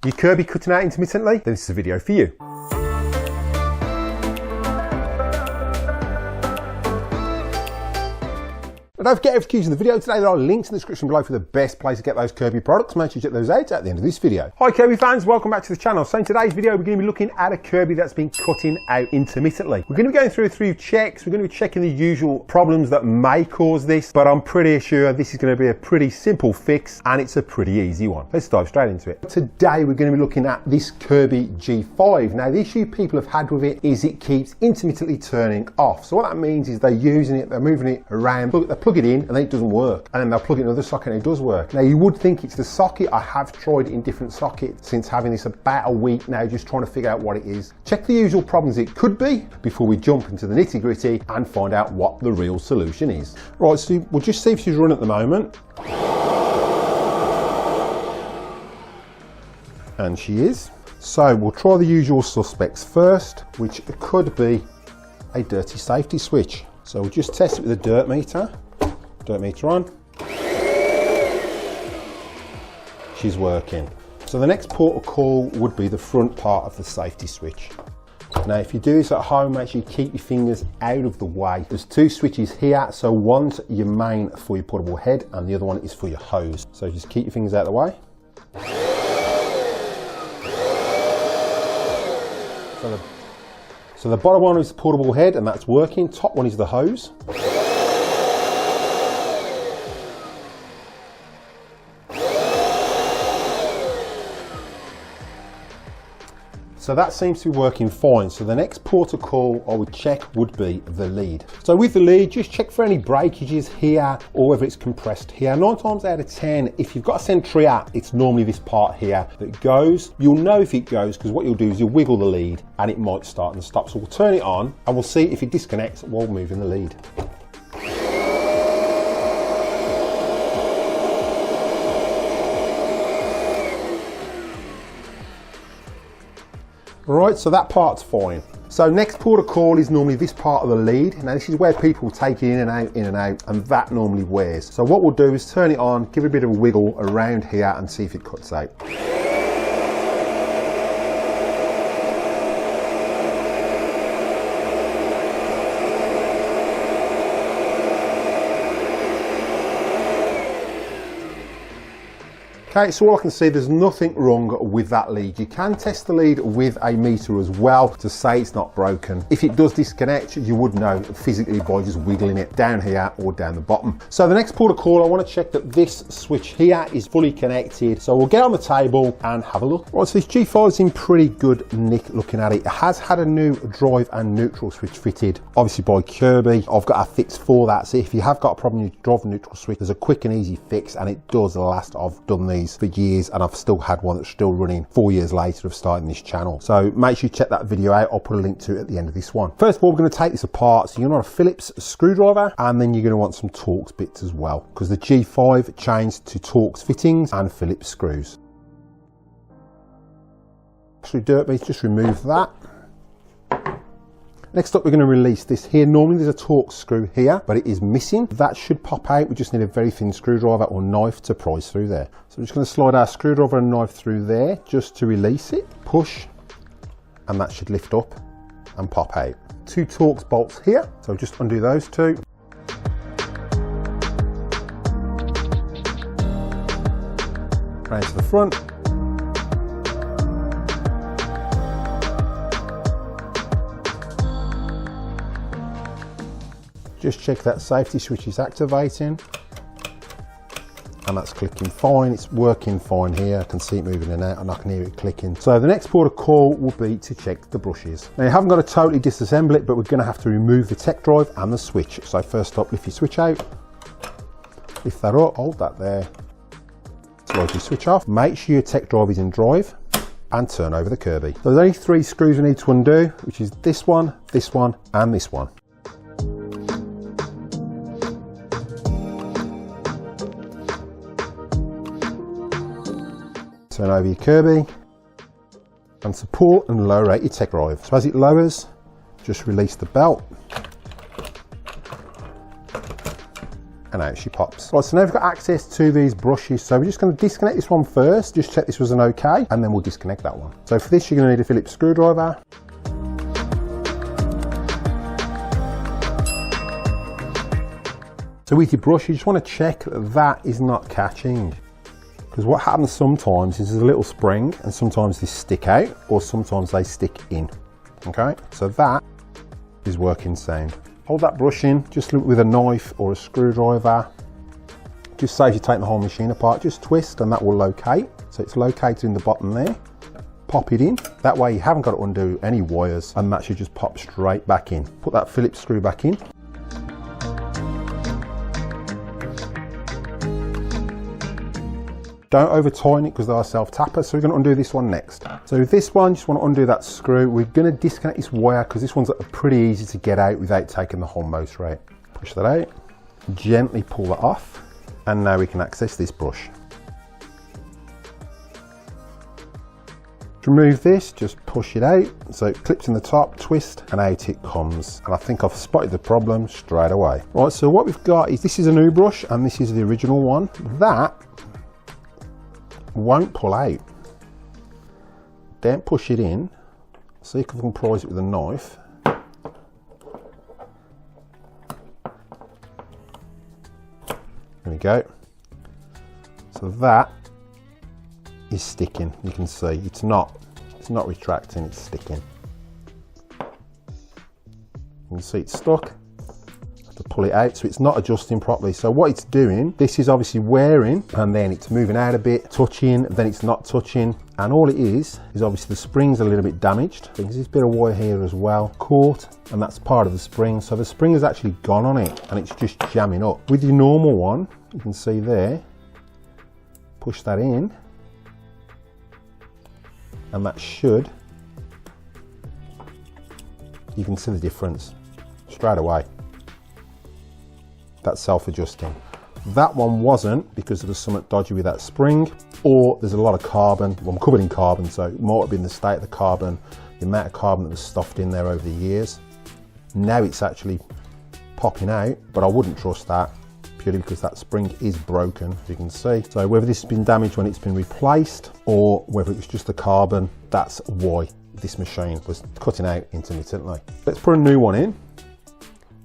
Your Kirby cutting out intermittently? Then this is a video for you. Don't forget, if you're using the video today, there are links in the description below for the best place to get those Kirby products. Make sure you check those out at the end of this video. Hi Kirby fans, welcome back to the channel. So in today's video, we're going to be looking at a Kirby that's been cutting out intermittently. We're going to be going through a few checks. We're going to be checking the usual problems that may cause this, but I'm pretty sure this is going to be a pretty simple fix and it's a pretty easy one. Let's dive straight into it. Today, we're going to be looking at this Kirby G5. Now, the issue people have had with it is it keeps intermittently turning off. So what that means is they're using it, they're moving it around, they plug it in and then it doesn't work, and then they'll plug it in another socket and it does work. Now you would think it's the socket. I have tried it in different sockets since having this about a week now, just trying to figure out what it is. Check the usual problems it could be before we jump into the nitty gritty and find out what the real solution is. Right, so we'll just see if she's running at the moment. And she is. So we'll try the usual suspects first, which could be a dirty safety switch. So we'll just test it with a dirt meter. Dirt meter on. She's working. So the next port of call would be the front part of the safety switch. Now if you do this at home, make sure you keep your fingers out of the way. There's two switches here, so one's your main for your portable head and the other one is for your hose. So just keep your fingers out of the way. So the bottom one is the portable head and that's working. Top one is the hose. So that seems to be working fine. So the next port of call I would check would be the lead. So with the lead, just check for any breakages here or whether it's compressed here. 9 times out of 10, if you've got a centrier, it's normally this part here that goes. You'll know if it goes because what you'll do is you'll wiggle the lead and it might start and stop. So we'll turn it on and we'll see if it disconnects while moving the lead. Right, so that part's fine. So next port of call is normally this part of the lead. Now this is where people take it in and out, and that normally wears. So what we'll do is turn it on, give it a bit of a wiggle around here and see if it cuts out. Okay, so all I can see, there's nothing wrong with that lead. You can test the lead with a meter as well to say it's not broken. If it does disconnect, you would know physically by just wiggling it down here or down the bottom. So the next port of call, I want to check that this switch here is fully connected. So we'll get on the table and have a look. Right, so this G5 is in pretty good nick looking at it. It has had a new drive and neutral switch fitted, obviously by Kirby. I've got a fix for that. So if you have got a problem with your drive and neutral switch, there's a quick and easy fix and it does last. I've done these for years and I've still had one that's still running 4 years later of starting this channel. So make sure you check that video out. I'll put a link to it at the end of this one. First of all, we're going to take this apart. So you're going to want a Phillips screwdriver and then you're going to want some Torx bits as well because the G5 changed to Torx fittings and Phillips screws. So dirt beads, just remove that. Next up, we're going to release this here. Normally there's a Torx screw here, but it is missing. That should pop out. We just need a very thin screwdriver or knife to prise through there. So we're just going to slide our screwdriver and knife through there just to release it. Push, and that should lift up and pop out. 2 Torx bolts here. So just undo those 2. Round to the front. Just check that safety switch is activating and that's clicking fine. It's working fine here. I can see it moving in and out and I can hear it clicking. So the next port of call will be to check the brushes. Now you haven't got to totally disassemble it, but we're going to have to remove the tech drive and the switch. So first up, lift your switch out, lift that up, hold that there, slide your switch off. Make sure your tech drive is in drive and turn over the Kirby. So there's only 3 screws we need to undo, which is this one and this one. Turn over your Kirby and support and lower out your tech drive. So as it lowers, just release the belt and out she pops. Right, so now we've got access to these brushes, so we're just going to disconnect this one first, just check this was an okay, and then we'll disconnect that one. So for this you're going to need a Phillips screwdriver. So with your brush you just want to check that is not catching, because what happens sometimes is there's a little spring and sometimes they stick out or sometimes they stick in. Okay, so that is working sound. Hold that brush in, just with a knife or a screwdriver. Just saves you taking the whole machine apart. Just twist and that will locate. So it's located in the bottom there. Pop it in. That way you haven't got to undo any wires and that should just pop straight back in. Put that Phillips screw back in. Don't over tighten it because they are self-tapper, so we're going to undo this one next. So with this one, you just want to undo that screw. We're going to disconnect this wire because this one's pretty easy to get out without taking the whole motor out. Push that out, gently pull that off, and now we can access this brush. To remove this, just push it out, so it clips in the top, twist, and out it comes. And I think I've spotted the problem straight away. Right, so what we've got is, this is a new brush, and this is the original one. That won't pull out. Don't push it in. See if I can prise it with a knife. There we go. So that is sticking. You can see it's not retracting, it's sticking. You can see it's stuck. To pull it out, so it's not adjusting properly. So what it's doing, this is obviously wearing and then it's moving out a bit, touching, then it's not touching, and all it is obviously the spring's a little bit damaged. There's this bit of wire here as well, caught, and that's part of the spring. So the spring has actually gone on it and it's just jamming up. With your normal one, you can see there, push that in and that should, you can see the difference straight away. That's self-adjusting. That one wasn't, because there was something dodgy with that spring, or there's a lot of carbon. Well, I'm covered in carbon, so it might have been the state of the carbon, the amount of carbon that was stuffed in there over the years. Now it's actually popping out, but I wouldn't trust that, purely because that spring is broken, as you can see. So whether this has been damaged when it's been replaced, or whether it was just the carbon, that's why this machine was cutting out intermittently. Let's put a new one in,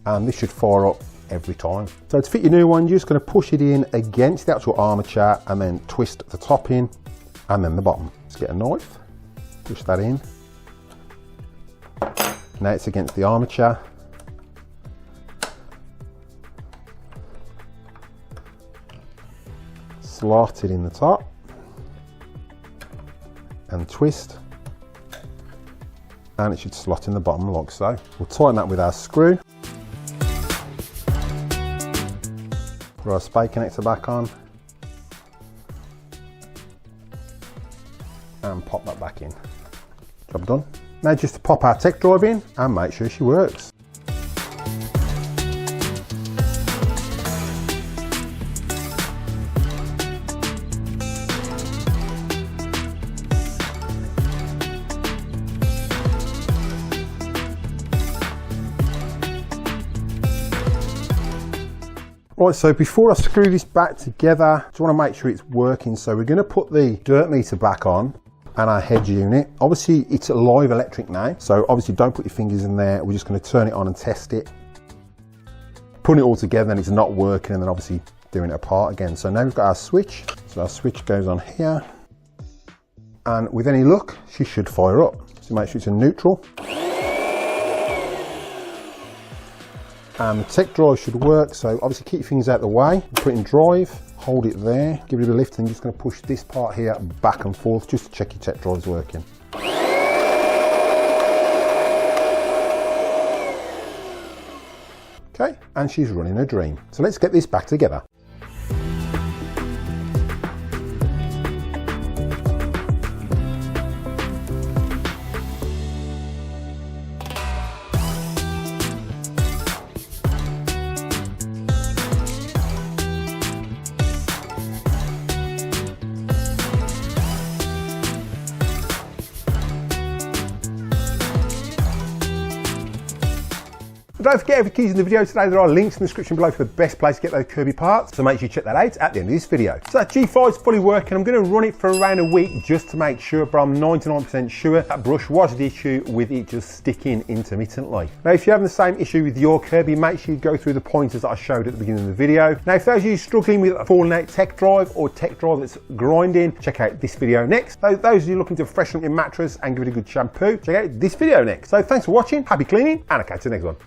and this should fire up every time. So to fit your new one, you're just going to push it in against the actual armature and then twist the top in and then the bottom. Let's get a knife, push that in. Now it's against the armature. Slot it in the top and twist, and it should slot in the bottom like so. We'll tighten that with our screw. Put our spade connector back on and pop that back in. Job done. Now just to pop our tech drive in and make sure she works. Right, so before I screw this back together, I just want to make sure it's working. So we're going to put the dirt meter back on and our head unit. Obviously it's a live electric now, so obviously don't put your fingers in there. We're just going to turn it on and test it. Putting it all together and it's not working, and then obviously doing it apart again. So now we've got our switch. So our switch goes on here, and with any luck, she should fire up. So make sure it's in neutral. And the tech drive should work, so obviously keep your fingers out of the way, put it in drive, hold it there, give it a bit of lift, and you're just going to push this part here back and forth just to check your tech drive's working. Okay, and she's running a dream. So let's get this back together. And don't forget, every key's in the video today, there are links in the description below for the best place to get those Kirby parts, so make sure you check that out at the end of this video. So that G5 is fully working. I'm going to run it for around a week just to make sure, but I'm 99% sure that brush was the issue with it just sticking intermittently. Now, if you're having the same issue with your Kirby, make sure you go through the pointers that I showed at the beginning of the video. Now, if those of you struggling with a falling out tech drive or tech drive that's grinding, check out this video next. Those of you looking to freshen up your mattress and give it a good shampoo, check out this video next. So thanks for watching, happy cleaning, and I'll catch you next one.